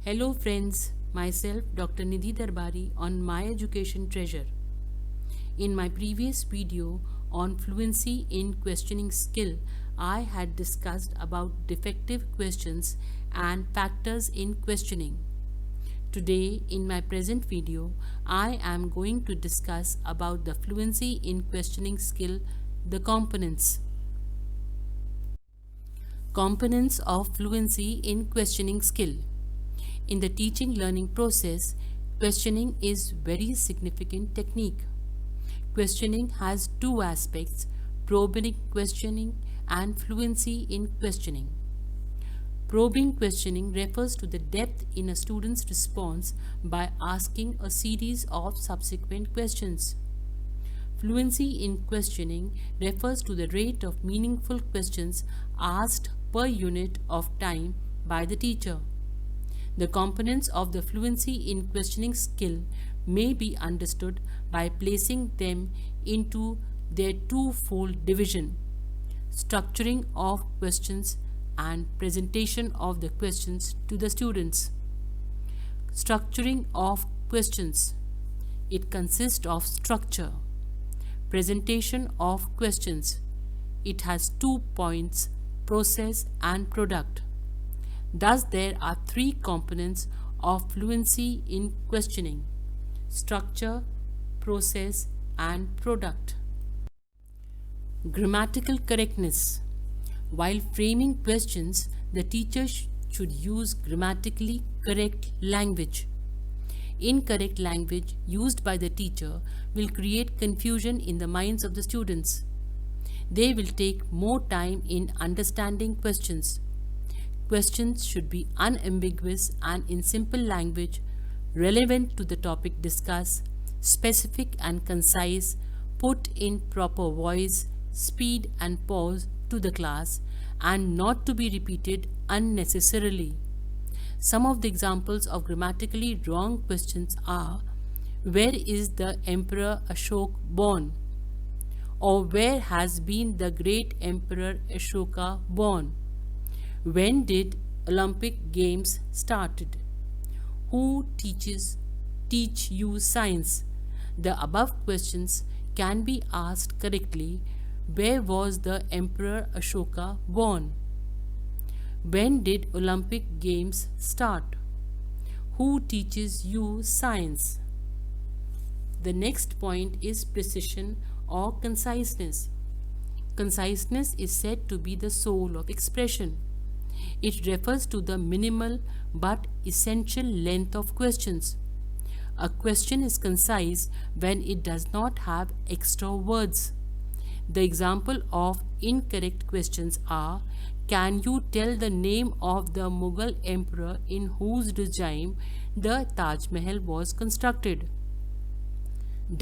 Hello friends, myself Dr. Nidhi Darbari on My Education Treasure. In my previous video on fluency in questioning skill, I had discussed about defective questions and factors in questioning. Today in my present video, I am going to discuss about the fluency in questioning skill, the components. Components of fluency in questioning skill. In the teaching learning process, questioning is very significant technique. Questioning has two aspects, probing questioning and fluency in questioning. Probing questioning refers to the depth in a student's response by asking a series of subsequent questions. Fluency in questioning refers to the rate of meaningful questions asked per unit of time by the teacher. The components of the fluency in questioning skill may be understood by placing them into their twofold division: structuring of questions and presentation of the questions to the students. Structuring of questions. It consists of structure. Presentation of questions. It has 2 points: process and product. Thus, there are 3 components of fluency in questioning: structure, process, and product. Grammatical correctness. While framing questions, the teacher should use grammatically correct language. Incorrect language used by the teacher will create confusion in the minds of the students. They will take more time in understanding questions. Questions should be unambiguous and in simple language, relevant to the topic discussed, specific and concise, put in proper voice, speed and pause to the class, and not to be repeated unnecessarily. Some of the examples of grammatically wrong questions are: where is the Emperor Ashok born? Or where has been the great Emperor Ashoka born? When did Olympic Games started? Who teach you science? The above questions can be asked correctly. Where was the Emperor Ashoka born? When did Olympic Games start? Who teaches you science? The next point is precision or conciseness. Conciseness is said to be the soul of expression. It refers to the minimal but essential length of questions. A question is concise when it does not have extra words. The example of incorrect questions are: can you tell the name of the Mughal emperor in whose regime the Taj Mahal was constructed?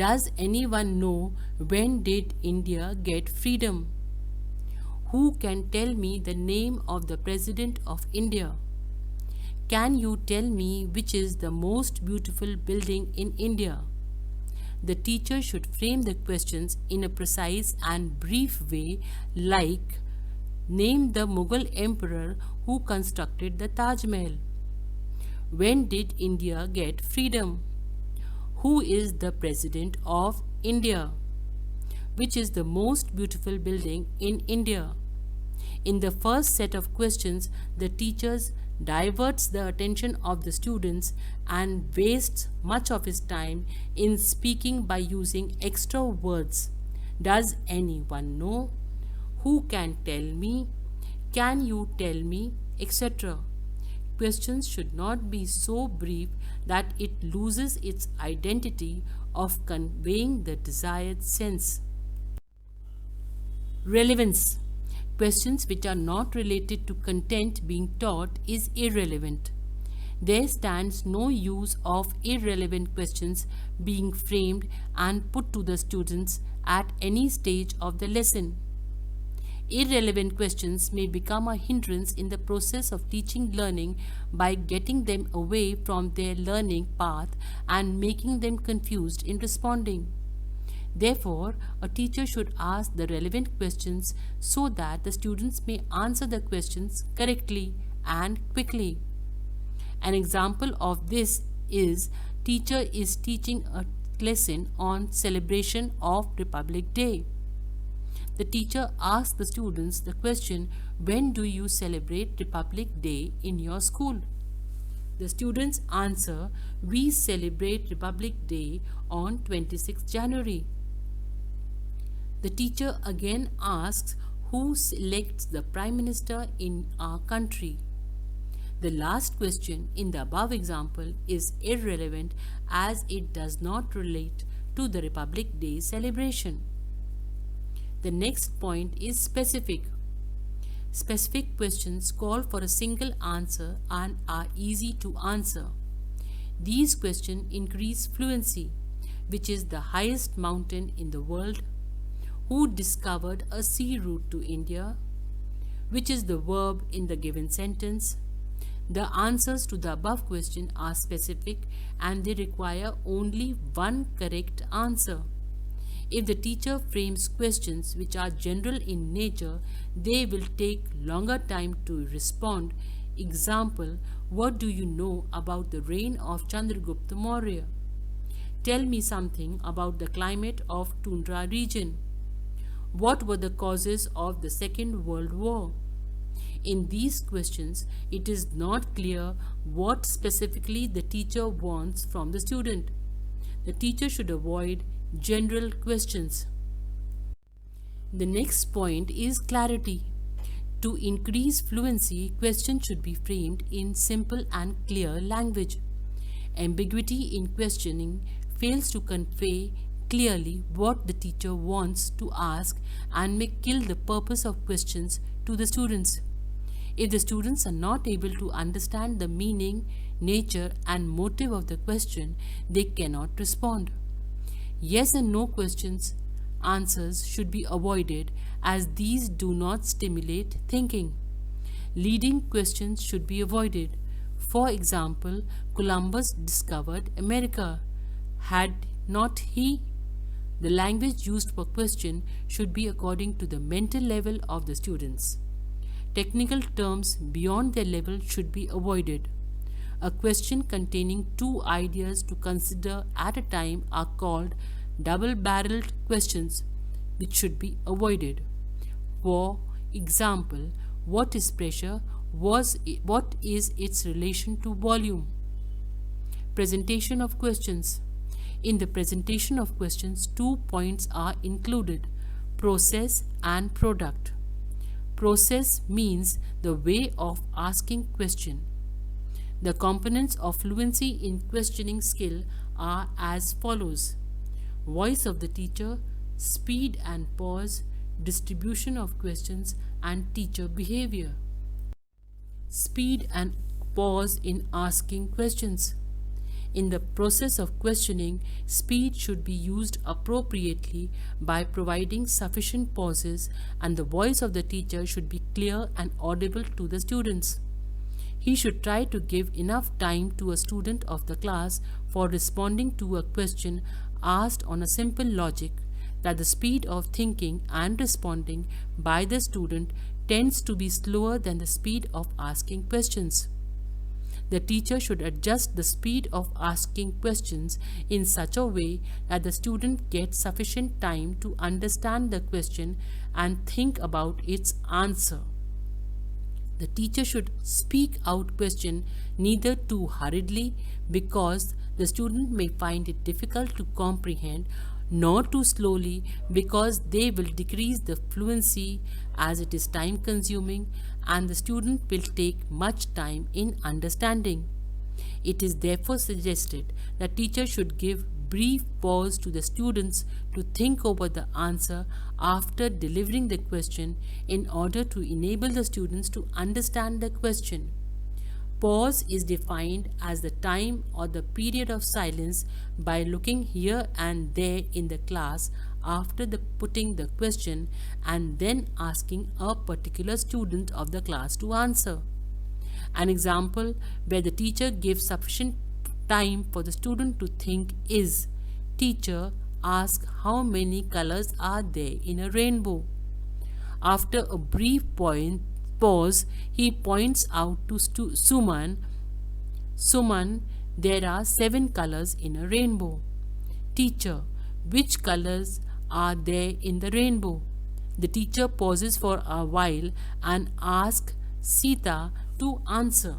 Does anyone know when did India get freedom? Who can tell me the name of the President of India? Can you tell me which is the most beautiful building in India? The teacher should frame the questions in a precise and brief way, like: name the Mughal emperor who constructed the Taj Mahal. When did India get freedom? Who is the President of India? Which is the most beautiful building in India? In the first set of questions, the teacher diverts the attention of the students and wastes much of his time in speaking by using extra words. Does anyone know? Who can tell me? Can you tell me? Etc. Questions should not be so brief that it loses its identity of conveying the desired sense. Relevance. Questions which are not related to content being taught is irrelevant. There stands no use of irrelevant questions being framed and put to the students at any stage of the lesson. Irrelevant questions may become a hindrance in the process of teaching learning by getting them away from their learning path and making them confused in responding. Therefore, a teacher should ask the relevant questions so that the students may answer the questions correctly and quickly. An example of this is teacher is teaching a lesson on celebration of Republic Day. The teacher asks the students the question, when do you celebrate Republic Day in your school? The students answer, we celebrate Republic Day on 26th January. The teacher again asks, who selects the Prime Minister in our country? The last question in the above example is irrelevant as it does not relate to the Republic Day celebration. The next point is specific. Specific questions call for a single answer and are easy to answer. These questions increase fluency, which is the highest mountain in the world. Who discovered a sea route to India? Which is the verb in the given sentence? The answers to the above question are specific and they require only one correct answer. If the teacher frames questions which are general in nature, they will take longer time to respond. Example, what do you know about the reign of Chandragupta Maurya? Tell me something about the climate of tundra region. What were the causes of the Second World War? In these questions, it is not clear what specifically the teacher wants from the student. The teacher should avoid general questions. The next point is clarity. To increase fluency, questions should be framed in simple and clear language. Ambiguity in questioning fails to convey clearly what the teacher wants to ask and may kill the purpose of questions to the students. If the students are not able to understand the meaning, nature, and motive of the question, they cannot respond. Yes and no questions answers should be avoided as these do not stimulate thinking. Leading questions should be avoided. For example, Columbus discovered America. Had not he? The language used for question should be according to the mental level of the students. Technical terms beyond their level should be avoided. A question containing two ideas to consider at a time are called double-barreled questions, which should be avoided. For example, what is pressure? What is its relation to volume? Presentation of questions. In the presentation of questions, 2 points are included: process and product. Process means the way of asking question. The components of fluency in questioning skill are as follows: voice of the teacher, speed and pause, distribution of questions, and teacher behavior. Speed and pause in asking questions. In the process of questioning, speed should be used appropriately by providing sufficient pauses, and the voice of the teacher should be clear and audible to the students. He should try to give enough time to a student of the class for responding to a question asked on a simple logic that the speed of thinking and responding by the student tends to be slower than the speed of asking questions. The teacher should adjust the speed of asking questions in such a way that the student gets sufficient time to understand the question and think about its answer. The teacher should speak out question neither too hurriedly because the student may find it difficult to comprehend, nor too slowly because they will decrease the fluency as it is time consuming and the student will take much time in understanding. It is therefore suggested that teacher should give brief pause to the students to think over the answer after delivering the question in order to enable the students to understand the question. Pause is defined as the time or the period of silence by looking here and there in the class after putting the question and then asking a particular student of the class to answer. An example where the teacher gives sufficient time for the student to think is: teacher asks how many colors are there in a rainbow. After a brief pause, he points out to Suman Suman, there are 7 colors in a rainbow. Teacher, which colors are there in the rainbow? The teacher pauses for a while and asks Sita to answer.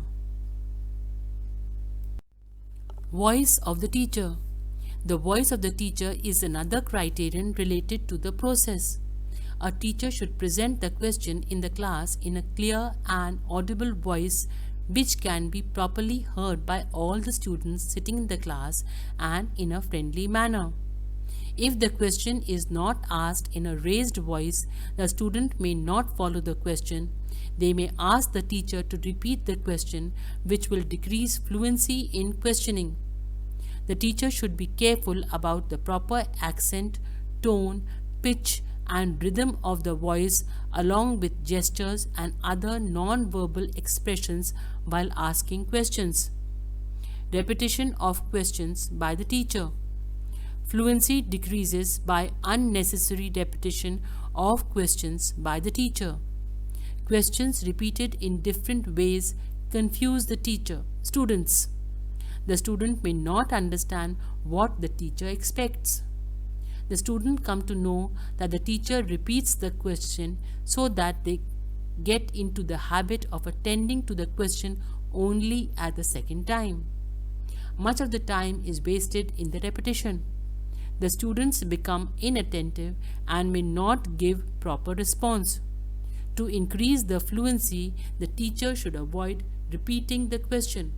Voice of the teacher. The voice of the teacher is another criterion related to the process. A teacher should present the question in the class in a clear and audible voice which can be properly heard by all the students sitting in the class and in a friendly manner. If the question is not asked in a raised voice, the student may not follow the question. They may ask the teacher to repeat the question, which will decrease fluency in questioning. The teacher should be careful about the proper accent, tone, pitch, and rhythm of the voice along with gestures and other non-verbal expressions while asking questions. Repetition of questions by the teacher. Fluency decreases by unnecessary repetition of questions by the teacher. Questions repeated in different ways confuse the students. The student may not understand what the teacher expects. The student come to know that the teacher repeats the question so that they get into the habit of attending to the question only at the second time. Much of the time is wasted in the repetition. The students become inattentive and may not give proper response. To increase the fluency, the teacher should avoid repeating the question.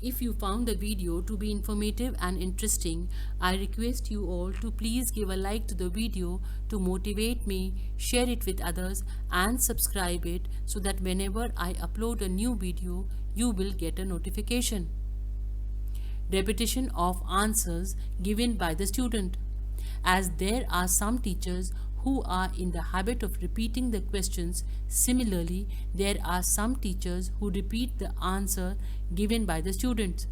If you found the video to be informative and interesting, I request you all to please give a like to the video to motivate me, share it with others and subscribe it so that whenever I upload a new video, you will get a notification. Repetition of answers given by the student. As there are some teachers who are in the habit of repeating the questions, similarly, there are some teachers who repeat the answer given by the students.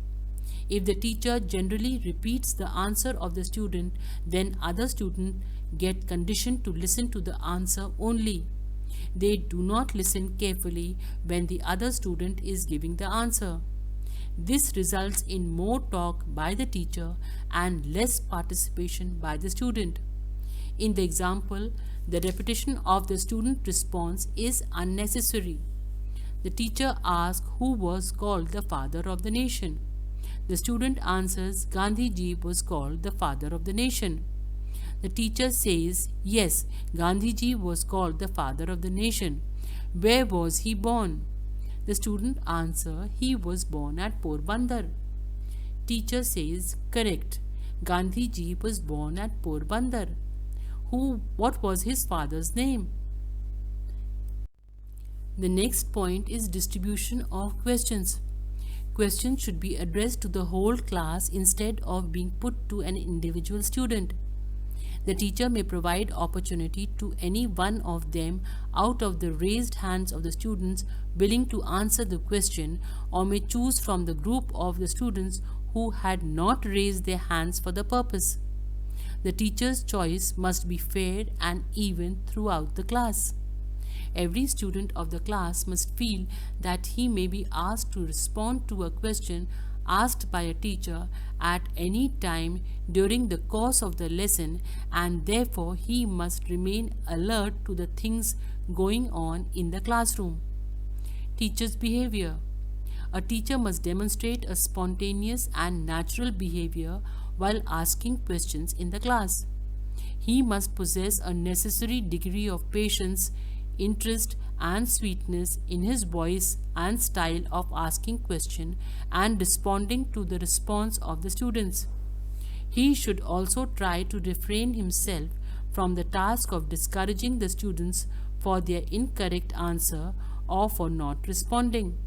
If the teacher generally repeats the answer of the student, then other students get conditioned to listen to the answer only. They do not listen carefully when the other student is giving the answer. This results in more talk by the teacher and less participation by the student. In the example, the repetition of the student response is unnecessary. The teacher asks who was called the father of the nation. The student answers Gandhiji was called the father of the nation. The teacher says, yes, Gandhiji was called the father of the nation. Where was he born? The student answers, he was born at Porbandar. Teacher says, correct, Gandhiji was born at Porbandar. What was his father's name? The next point is distribution of questions. Questions should be addressed to the whole class instead of being put to an individual student. The teacher may provide opportunity to any one of them out of the raised hands of the students willing to answer the question, or may choose from the group of the students who had not raised their hands for the purpose. The teacher's choice must be fair and even throughout the class. Every student of the class must feel that he may be asked to respond to a question asked by a teacher at any time during the course of the lesson, and therefore he must remain alert to the things going on in the classroom. Teacher's behavior. A teacher must demonstrate a spontaneous and natural behavior while asking questions in the class. He must possess a necessary degree of patience, interest and sweetness in his voice and style of asking question and responding to the response of the students. He should also try to refrain himself from the task of discouraging the students for their incorrect answer or for not responding.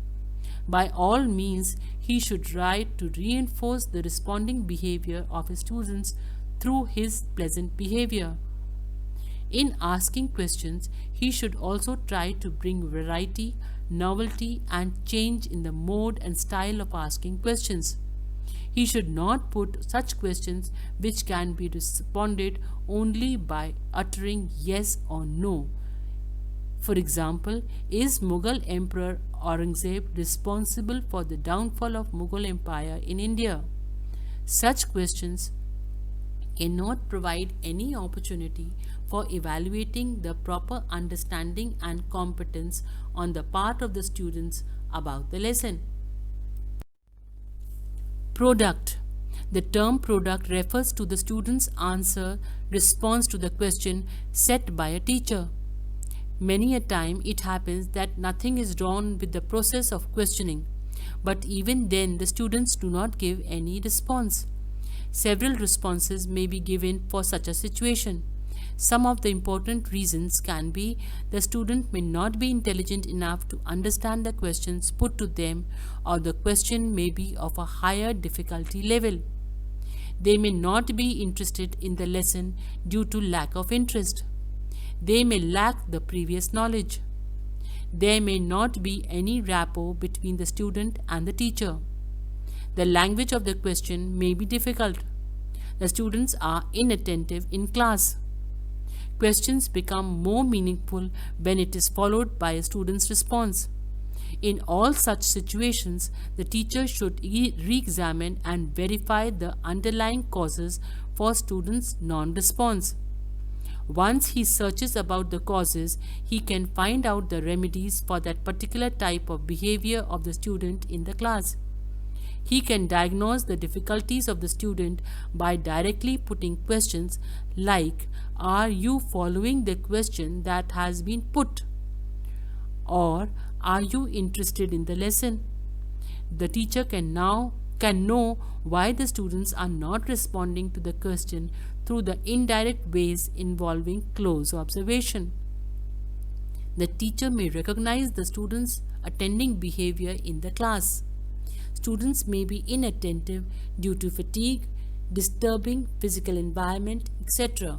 By all means, he should try to reinforce the responding behavior of his students through his pleasant behavior. In asking questions, he should also try to bring variety, novelty, and change in the mode and style of asking questions. He should not put such questions which can be responded only by uttering yes or no. For example, is Mughal Emperor Aurangzeb responsible for the downfall of Mughal Empire in India? Such questions cannot provide any opportunity for evaluating the proper understanding and competence on the part of the students about the lesson. Product. The term product refers to the student's answer response to the question set by a teacher. Many a time it happens that nothing is wrong with the process of questioning, but even then the students do not give any response. Several responses may be given for such a situation. Some of the important reasons can be the student may not be intelligent enough to understand the questions put to them, or the question may be of a higher difficulty level. They may not be interested in the lesson due to lack of interest. They may lack the previous knowledge. There may not be any rapport between the student and the teacher. The language of the question may be difficult. The students are inattentive in class. Questions become more meaningful when it is followed by a student's response. In all such situations, the teacher should re-examine and verify the underlying causes for students' non-response. Once he searches about the causes, he can find out the remedies for that particular type of behavior of the student in the class. He can diagnose the difficulties of the student by directly putting questions like, "Are you following the question that has been put?" or "Are you interested in the lesson?" The teacher can know why the students are not responding to the question through the indirect ways involving close observation. The teacher may recognize the students' attending behavior in the class. Students may be inattentive due to fatigue, disturbing physical environment, etc.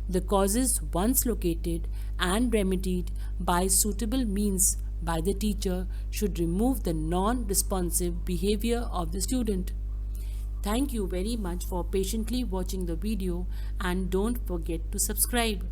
The causes, once located and remedied by suitable means by the teacher, should remove the non-responsive behavior of the student. Thank you very much for patiently watching the video, and don't forget to subscribe.